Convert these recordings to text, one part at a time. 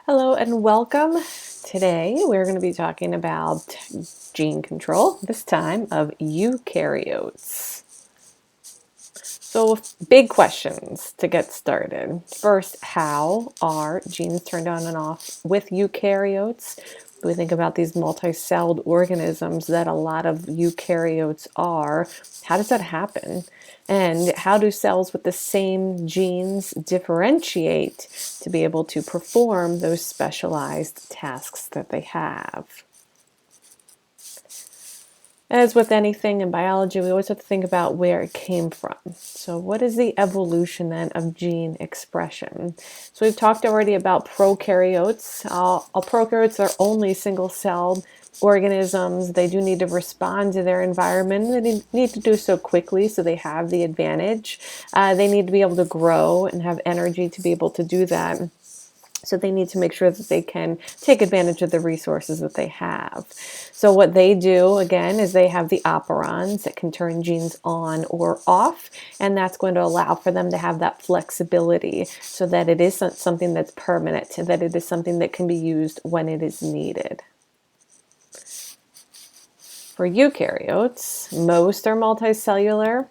Hello and welcome. Today we're going to be talking about gene control, this time of eukaryotes. So big questions to get started. First, how are genes turned on and off with eukaryotes? We think about these multi-celled organisms that a lot of eukaryotes are. How does that happen? And how do cells with the same genes differentiate to be able to perform those specialized tasks that they have? As with anything in biology, we always have to think about where it came from. So what is the evolution then of gene expression? So we've talked already about prokaryotes. All prokaryotes are only single-celled organisms. They do need to respond to their environment. They need to do so quickly, so they have the advantage. They need to be able to grow and have energy to be able to do that. So they need to make sure that they can take advantage of the resources that they have. So what they do, again, is they have the operons that can turn genes on or off, and that's going to allow for them to have that flexibility so that it is something that's permanent, that it is something that can be used when it is needed. For eukaryotes, most are multicellular.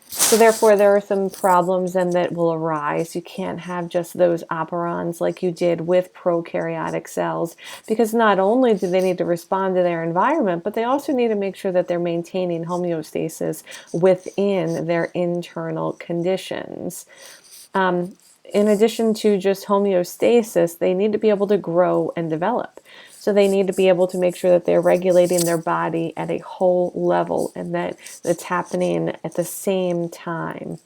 So therefore, there are some problems then that will arise. You can't have just those operons like you did with prokaryotic cells, because not only do they need to respond to their environment, but they also need to make sure that they're maintaining homeostasis within their internal conditions. In addition to just homeostasis, they need to be able to grow and develop. So they need to be able to make sure that they're regulating their body at a whole level and that it's happening at the same time.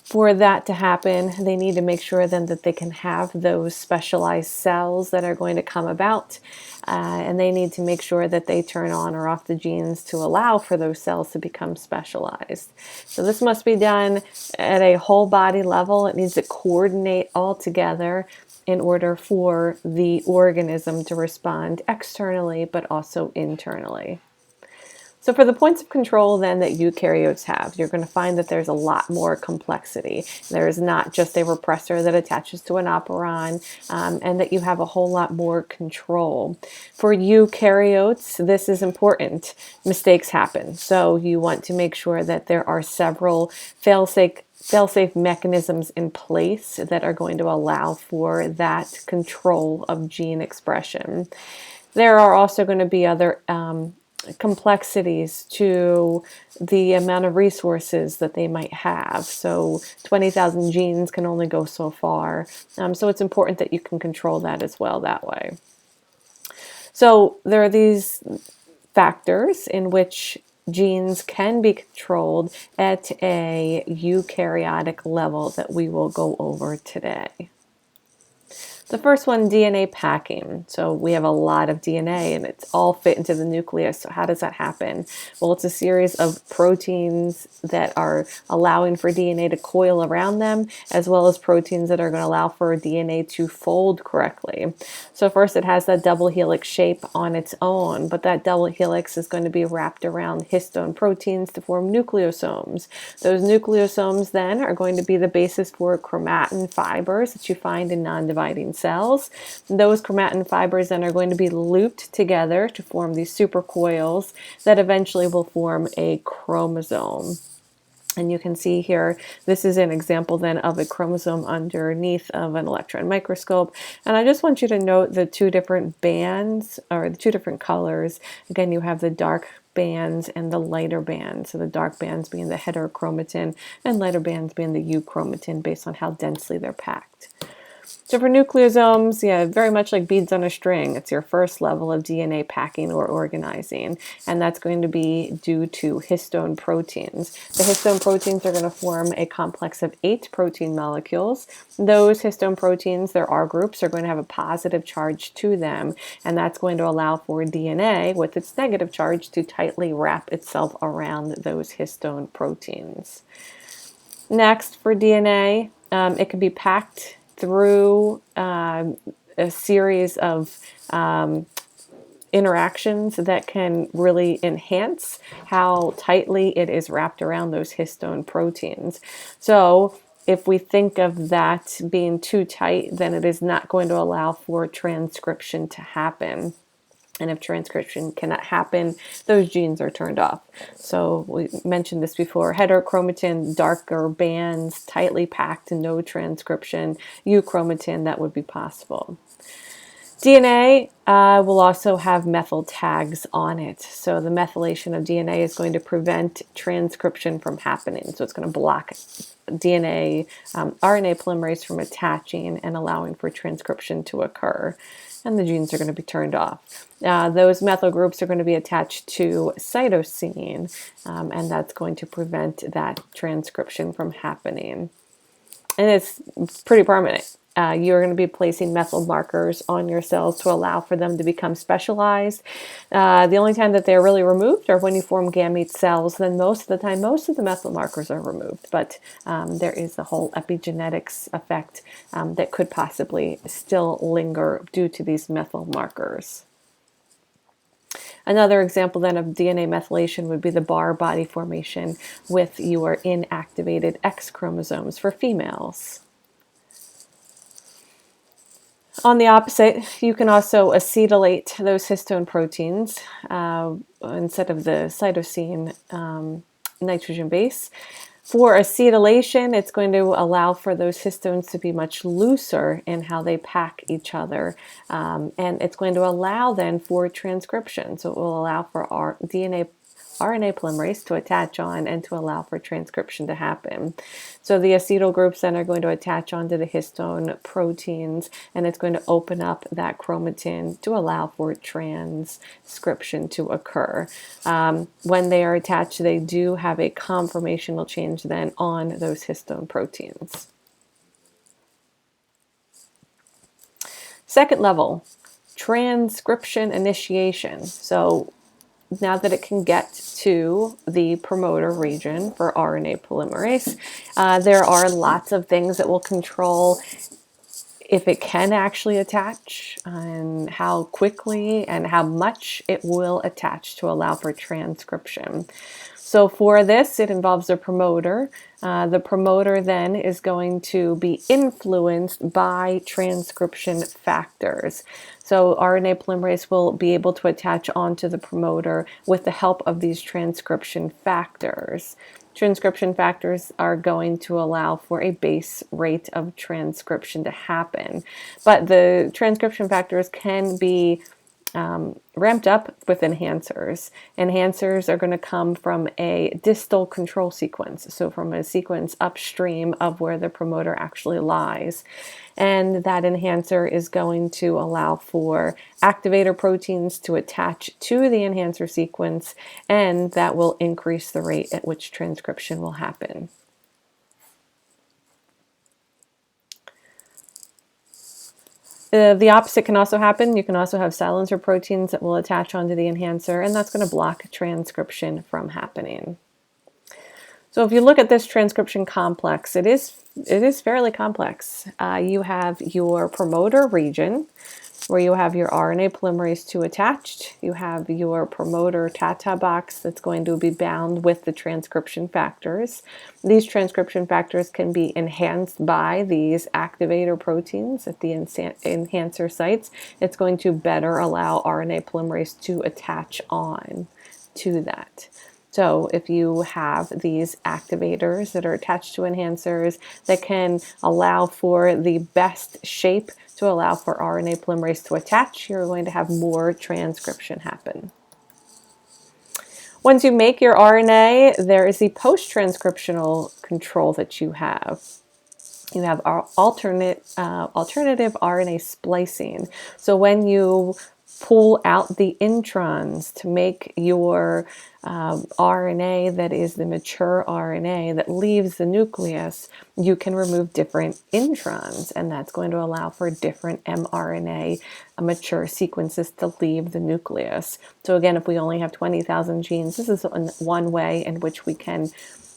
For that to happen, they need to make sure then that they can have those specialized cells that are going to come about, and they need to make sure that they turn on or off the genes to allow for those cells to become specialized. So this must be done at a whole body level. It needs to coordinate all together in order for the organism to respond externally but also internally. So for the points of control then that eukaryotes have, you're going to find that there's a lot more complexity. There is not just a repressor that attaches to an operon, and that you have a whole lot more control. For eukaryotes, this is important. Mistakes happen. So you want to make sure that there are several fail-safe mechanisms in place that are going to allow for that control of gene expression. There are also going to be other complexities to the amount of resources that they might have. So 20,000 genes can only go so far. So it's important that you can control that as well that way. So there are these factors in which genes can be controlled at a eukaryotic level that we will go over today. The first one, DNA packing. So we have a lot of DNA and it's all fit into the nucleus. So how does that happen? Well, it's a series of proteins that are allowing for DNA to coil around them, as well as proteins that are going to allow for DNA to fold correctly. So first it has that double helix shape on its own, but that double helix is going to be wrapped around histone proteins to form nucleosomes. Those nucleosomes then are going to be the basis for chromatin fibers that you find in non-dividing cells. Those chromatin fibers then are going to be looped together to form these supercoils that eventually will form a chromosome. And you can see here, this is an example then of a chromosome underneath of an electron microscope. And I just want you to note the two different bands, or the two different colors. Again, you have the dark bands and the lighter bands. So the dark bands being the heterochromatin and lighter bands being the euchromatin based on how densely they're packed. So for nucleosomes, yeah, very much like beads on a string. It's your first level of DNA packing or organizing, and that's going to be due to histone proteins. The histone proteins are going to form a complex of 8 protein molecules. Those histone proteins, their R groups, are going to have a positive charge to them, and that's going to allow for DNA with its negative charge to tightly wrap itself around those histone proteins. Next, for DNA, it can be packed through a series of interactions that can really enhance how tightly it is wrapped around those histone proteins. So if we think of that being too tight, then it is not going to allow for transcription to happen. And if transcription cannot happen, those genes are turned off. So we mentioned this before, heterochromatin, darker bands, tightly packed, no transcription. Euchromatin, that would be possible. DNA will also have methyl tags on it. So the methylation of DNA is going to prevent transcription from happening. So it's going to block DNA, RNA polymerase from attaching and allowing for transcription to occur. And the genes are going to be turned off. Those methyl groups are going to be attached to cytosine, and that's going to prevent that transcription from happening. And it's pretty permanent. You're going to be placing methyl markers on your cells to allow for them to become specialized. The only time that they're really removed are when you form gamete cells. Then most of the time, most of the methyl markers are removed. But there is a whole epigenetics effect that could possibly still linger due to these methyl markers. Another example then of DNA methylation would be the bar body formation with your inactivated X chromosomes for females. On the opposite, you can also acetylate those histone proteins instead of the cytosine nitrogen base. For acetylation, it's going to allow for those histones to be much looser in how they pack each other, and it's going to allow then for transcription. So it will allow for our RNA polymerase to attach on and to allow for transcription to happen. So the acetyl groups then are going to attach onto the histone proteins, and it's going to open up that chromatin to allow for transcription to occur. When they are attached, they do have a conformational change then on those histone proteins. Second level, transcription initiation. So now that it can get to the promoter region for RNA polymerase, there are lots of things that will control if it can actually attach and how quickly and how much it will attach to allow for transcription. So for this, it involves a promoter. The promoter then is going to be influenced by transcription factors. So RNA polymerase will be able to attach onto the promoter with the help of these transcription factors. Transcription factors are going to allow for a base rate of transcription to happen. But the transcription factors can be ramped up with enhancers. Enhancers are going to come from a distal control sequence, so from a sequence upstream of where the promoter actually lies. And that enhancer is going to allow for activator proteins to attach to the enhancer sequence, and that will increase the rate at which transcription will happen. The opposite can also happen. You can also have silencer proteins that will attach onto the enhancer, and that's going to block transcription from happening. So if you look at this transcription complex, it is fairly complex. You have your promoter region, where you have your RNA polymerase II attached. You have your promoter TATA box that's going to be bound with the transcription factors. These transcription factors can be enhanced by these activator proteins at the enhancer sites. It's going to better allow RNA polymerase to attach on to that. So if you have these activators that are attached to enhancers that can allow for the best shape to allow for RNA polymerase to attach, you're going to have more transcription happen. Once you make your RNA, there is the post-transcriptional control that you have. You have alternative RNA splicing. So when you pull out the introns to make your RNA that is the mature RNA that leaves the nucleus, you can remove different introns, and that's going to allow for different mRNA mature sequences to leave the nucleus. So again, if we only have 20,000 genes, this is one way in which we can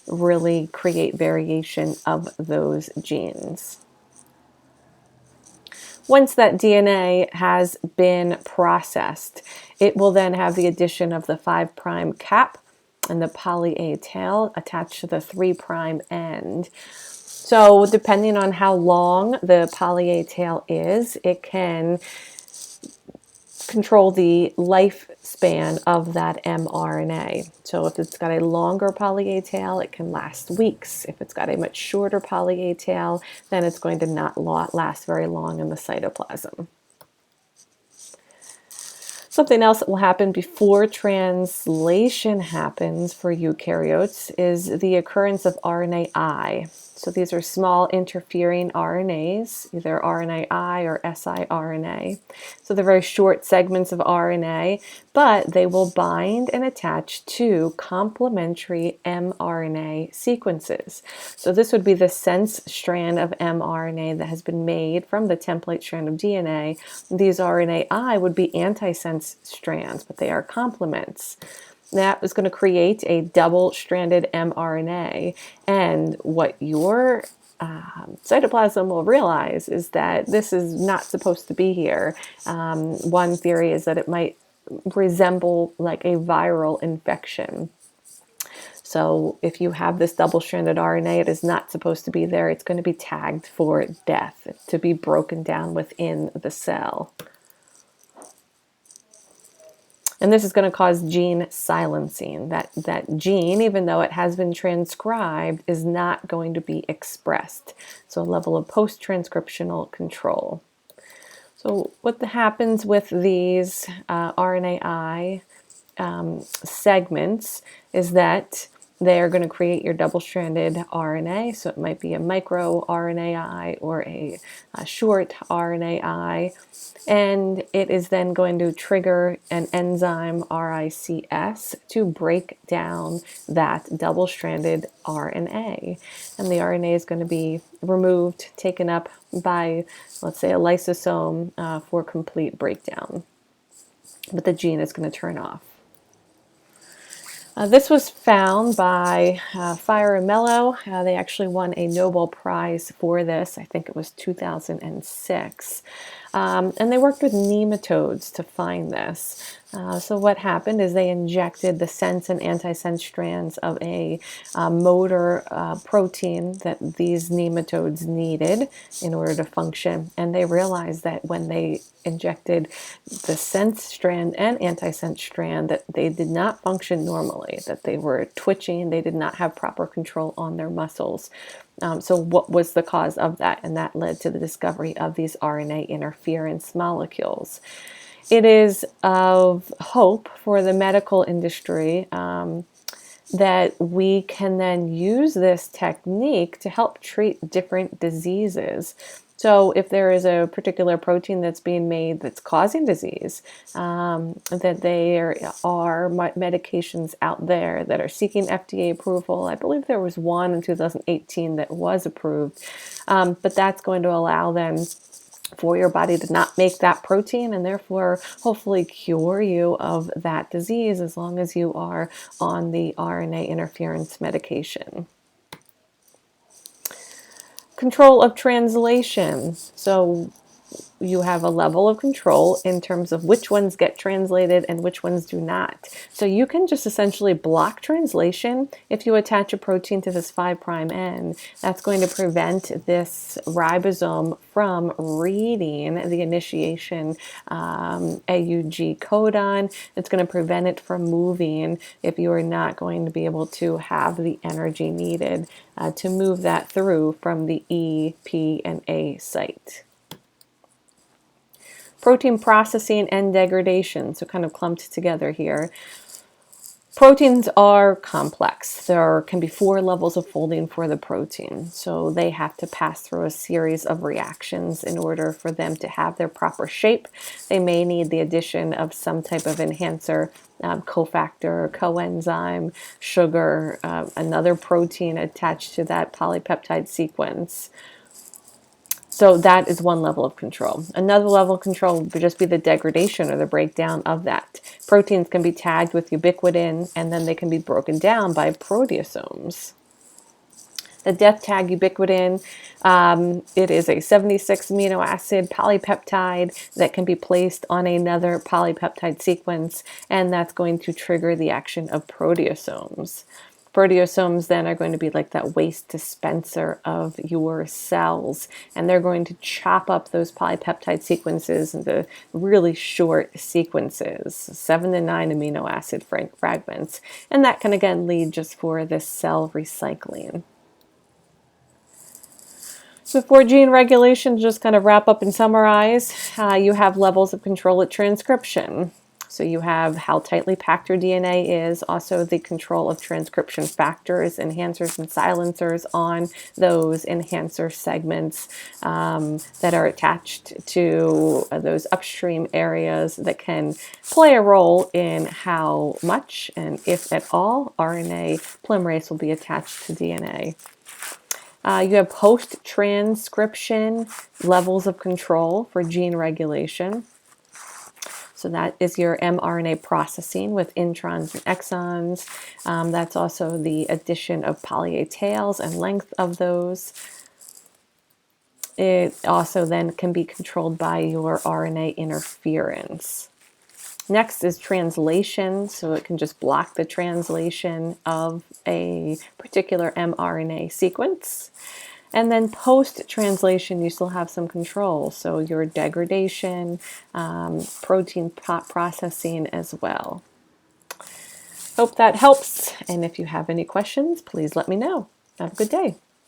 really create variation of those genes. Once that DNA has been processed, it will then have the addition of the 5' cap and the poly A tail attached to the 3' end. So depending on how long the poly A tail is, it can control the lifespan of that mRNA. So if it's got a longer poly A tail, it can last weeks. If it's got a much shorter poly A tail, then it's going to not last very long in the cytoplasm. Something else that will happen before translation happens for eukaryotes is the occurrence of RNAi. So these are small interfering RNAs, either RNAi or siRNA. So they're very short segments of RNA, but they will bind and attach to complementary mRNA sequences. So this would be the sense strand of mRNA that has been made from the template strand of DNA. These RNAi would be antisense strands, but they are complements. That is going to create a double-stranded mRNA, and what your cytoplasm will realize is that this is not supposed to be here. One theory is that it might resemble like a viral infection. So if you have this double-stranded RNA, it is not supposed to be there. It's going to be tagged for death, to be broken down within the cell. And this is going to cause gene silencing. That gene, even though it has been transcribed, is not going to be expressed. So a level of post-transcriptional control. So what happens with these RNAi segments is that they are going to create your double-stranded RNA. So it might be a microRNAi or a short RNAi. And it is then going to trigger an enzyme RICS to break down that double-stranded RNA. And the RNA is going to be removed, taken up by, let's say, a lysosome for complete breakdown. But the gene is going to turn off. This was found by Fire and Mello. They actually won a Nobel Prize for this. I think it was 2006. And they worked with nematodes to find this. So what happened is they injected the sense and antisense strands of a motor protein that these nematodes needed in order to function. And they realized that when they injected the sense strand and antisense strand, that they did not function normally, that they were twitching, they did not have proper control on their muscles. So what was the cause of that? And that led to the discovery of these RNA interference molecules. It is of hope for the medical industry that we can then use this technique to help treat different diseases. So if there is a particular protein that's being made that's causing disease, that there are medications out there that are seeking FDA approval. I believe there was one in 2018 that was approved, but that's going to allow them for your body to not make that protein and therefore hopefully cure you of that disease as long as you are on the RNA interference medication. Control of translation. So you have a level of control in terms of which ones get translated and which ones do not. So you can just essentially block translation if you attach a protein to this 5' end. That's going to prevent this ribosome from reading the initiation AUG codon. It's going to prevent it from moving if you are not going to be able to have the energy needed to move that through from the E, P, and A site. Protein processing and degradation, so kind of clumped together here. Proteins are complex. There can be 4 levels of folding for the protein, so they have to pass through a series of reactions in order for them to have their proper shape. They may need the addition of some type of enhancer, cofactor, coenzyme, sugar, another protein attached to that polypeptide sequence. So that is one level of control. Another level of control would just be the degradation or the breakdown of that. Proteins can be tagged with ubiquitin, and then they can be broken down by proteasomes. The death tag ubiquitin, it is a 76 amino acid polypeptide that can be placed on another polypeptide sequence, and that's going to trigger the action of proteasomes. Proteosomes then are going to be like that waste dispenser of your cells, and they're going to chop up those polypeptide sequences into really short sequences, 7 to 9 amino acid fragments, and that can again lead just for this cell recycling. So for gene regulation, just kind of wrap up and summarize, you have levels of control at transcription. So you have how tightly packed your DNA is, also the control of transcription factors, enhancers and silencers on those enhancer segments that are attached to those upstream areas that can play a role in how much and if at all RNA polymerase will be attached to DNA. You have post-transcription levels of control for gene regulation. So that is your mRNA processing with introns and exons. That's also the addition of poly A tails and length of those. It also then can be controlled by your RNA interference. Next is translation, so it can just block the translation of a particular mRNA sequence. And then post-translation, you still have some control, so your degradation, protein processing as well. Hope that helps, and if you have any questions, please let me know. Have a good day.